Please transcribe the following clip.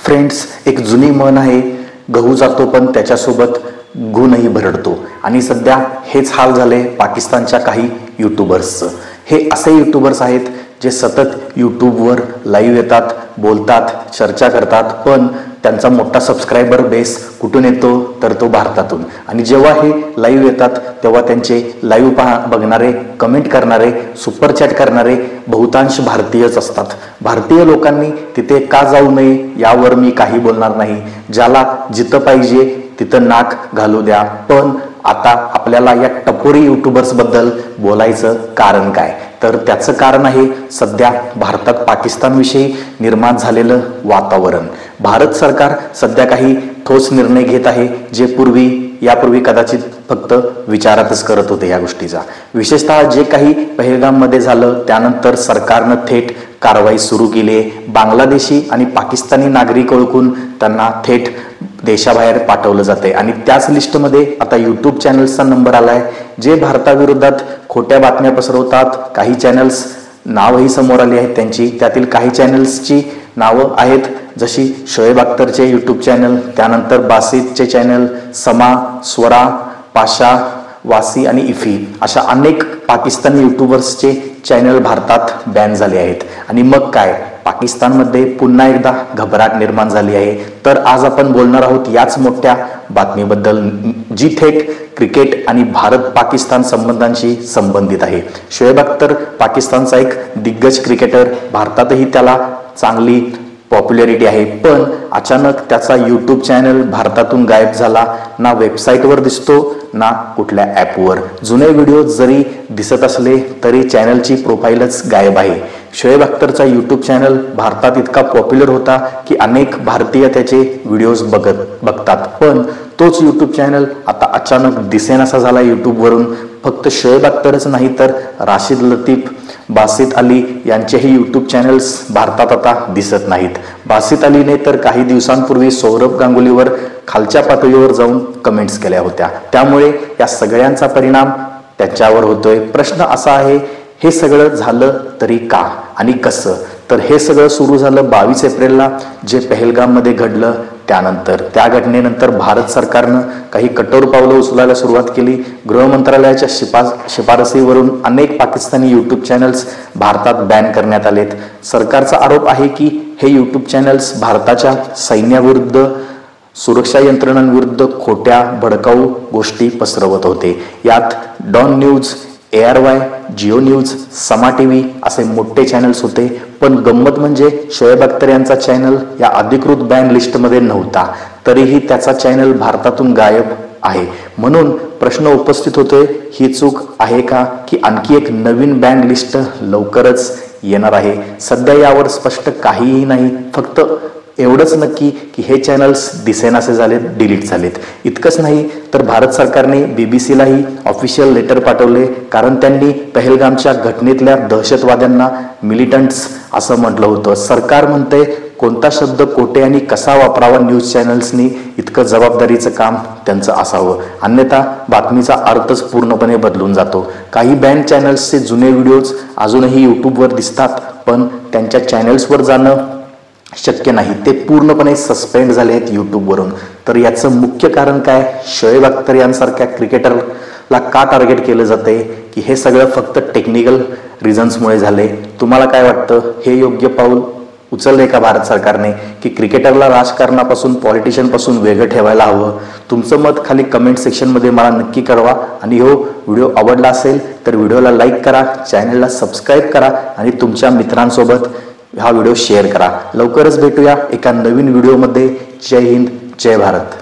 Friends, एक जुनी म्हण आहे, गहू जातो पण त्याच्यासोबत गुणही भरडतो. आणि सध्या हेच हाल झाले पाकिस्तानच्या काही यूट्यूबर्सचं. हे असे यूट्यूबर्स आहेत जे सतत यूट्यूबवर लाईव्ह येतात, बोलतात, चर्चा करतात, पण त्यांचा मोठा सबस्क्रायबर बेस कुठून येतो तर तो भारतातून. आणि जेव्हा हे लाईव्ह येतात तेव्हा त्यांचे लाईव्ह बघणारे, कमेंट करणारे, सुपर चॅट करणारे बहुतांश भारतीयच असतात. भारतीय लोकांनी तिथे का जाऊ नये यावर मी काही बोलणार नाही. ज्याला जिथं पाहिजे तिथं नाक घालू द्या. पण आता आपल्याला या टपोरी यूट्यूबर्स बद्दल बोलायचं कारण काय, तर त्याचं कारण आहे सध्या भारतात पाकिस्तानविषयी निर्माण झालेलं वातावरण. भारत सरकार सध्या काही ठोस निर्णय घेत आहे जे यापूर्वी कदाचित फक्त विचारातच करत होते या गोष्टीचा. विशेषतः जे काही पहलगाममध्ये झालं त्यानंतर सरकारनं थेट कारवाई सुरू केली आहे. बांगलादेशी आणि पाकिस्तानी नागरिक ओळखून त्यांना थेट देशाबाहेर पाठवलं जाते. आणि त्याच लिस्टमध्ये आता यूट्यूब चॅनल्सचा नंबर आलाय जे भारताविरोधात खोट्या बातम्या पसरवतात. काही चॅनल्स नावही समोर आली आहेत त्यांची. त्यातील काही चॅनल्सची नावं आहेत जशी शोएब अख्तरचे यूट्यूब चॅनल, त्यानंतर बासितचे चॅनल, समा, स्वरा, पाशा, वासी आणि इफी, अशा अनेक पाकिस्तानी यूट्यूबर्सचे चॅनल भारतात बॅन झाले आहेत. आणि मग काय, पाकिस्तानमध्ये पुन्हा एकदा घबराट निर्माण झाली आहे. तर आज आपण बोलणार आहोत याच मोठ्या बातमीबद्दल जी थेट क्रिकेट आणि भारत पाकिस्तान संबंधांशी संबंधित आहे. शोएब अख्तर पाकिस्तानचा एक दिग्गज क्रिकेटर, भारतातही त्याला चांगली पॉप्युलॅरिटी आहे. पण अचानक त्याचा यूट्यूब चॅनल भारतातून गायब झाला. ना वेबसाईटवर दिसतो ना कुठल्या ॲपवर. जुने व्हिडिओ जरी दिसत असले तरी चॅनलची प्रोफाईलच गायब आहे. शोएब अख्तरचा यूट्यूब चॅनल भारतात इतका पॉप्युलर होता की अनेक भारतीय त्याचे व्हिडिओज बघतात. पण तोच यूट्यूब चॅनल आता अचानक दिसेनासा झाला यूट्यूबवरून. फक्त शोएब अख्तरच नाही तर राशिद लतीफ, बासित अली यांचेही यूट्यूब चॅनल्स भारतात आता दिसत नाहीत. बासित अलीने तर काही दिवसांपूर्वी सौरभ गांगुलीवर खालच्या पातळीवर जाऊन कमेंट्स केल्या होत्या. त्यामुळे या सगळ्यांचा परिणाम त्याच्यावर होतोय. प्रश्न असा आहे, हे सगळं झालं तरी का आणि कसं? तर हे सगळं सुरू झालं 22 एप्रिलला जे पहलगाममध्ये घडलं त्यानंतर. त्या घटनेनंतर भारत सरकारनं काही कठोर पावलं उचलायला सुरुवात केली. गृह मंत्रालयाच्या शिफारसीवरून अनेक पाकिस्तानी यूट्यूब चॅनल्स भारतात बॅन करण्यात आलेत. सरकारचा आरोप आहे की हे यूट्यूब चॅनल्स भारताच्या सैन्याविरुद्ध, सुरक्षा यंत्रणांविरुद्ध खोट्या भडकाऊ गोष्टी पसरवत होते. यात Dawn news, ARY, Geo news, Samaa TV असे मोठे चॅनल्स होते. पण गंमत म्हणजे शोएब अख्तर यांचा चॅनल या अधिकृत बॅन लिस्टमध्ये नव्हता, तरीही त्याचा चॅनल भारतातून गायब आहे. म्हणून प्रश्न उपस्थित होतोय, ही चूक आहे का की आणखी एक नवीन बॅन लिस्ट लवकरच येणार आहे? सध्या यावर स्पष्ट काहीही नाही. फक्त एवढंच नक्की की हे चॅनल्स दिसेनासे झालेत, डिलीट झालेत. इतकंच नाही तर भारत सरकारने BBCलाही ऑफिशियल लेटर पाठवले, कारण त्यांनी पहलगामच्या घटनेतल्या दहशतवाद्यांना मिलिटंट्स असं म्हटलं होतं. सरकार म्हणते कोणता शब्द कोठे आणि कसा वापरावा न्यूज चॅनल्सनी, इतकं जबाबदारीचं काम त्यांचं असावं, अन्यथा बातमीचा अर्थच पूर्णपणे बदलून जातो. काही बॅन चॅनल्सचे जुने व्हिडिओज अजूनही यूट्यूबवर दिसतात, पण त्यांच्या चॅनल्सवर जाणं शक्य नाही. ते पूर्णपणे सस्पेंड झाले आहेत यूट्यूबवरून. तर याचं मुख्य कारण काय? शोएब अख्तर यांसारख्या क्रिकेटरला का टार्गेट केलं जाते की हे सगळं फक्त टेक्निकल रिझन्समुळे झाले? तुम्हाला काय वाटतं, हे योग्य पाऊल उचलले का भारत सरकारने की क्रिकेटरला राजकारणापासून, पॉलिटिशियनपासून वेगळं ठेवायला हवं? तुमचं मत खाली कमेंट सेक्शनमध्ये मला नक्की कळवा. आणि हो व्हिडिओ आवडला असेल तर व्हिडिओला लाईक करा, चॅनलला सबस्क्राईब करा आणि तुमच्या मित्रांसोबत हा व्हिडिओ शेअर करा. लवकरच भेटूया एका नवीन व्हिडिओमध्ये. जय हिंद, जय भारत.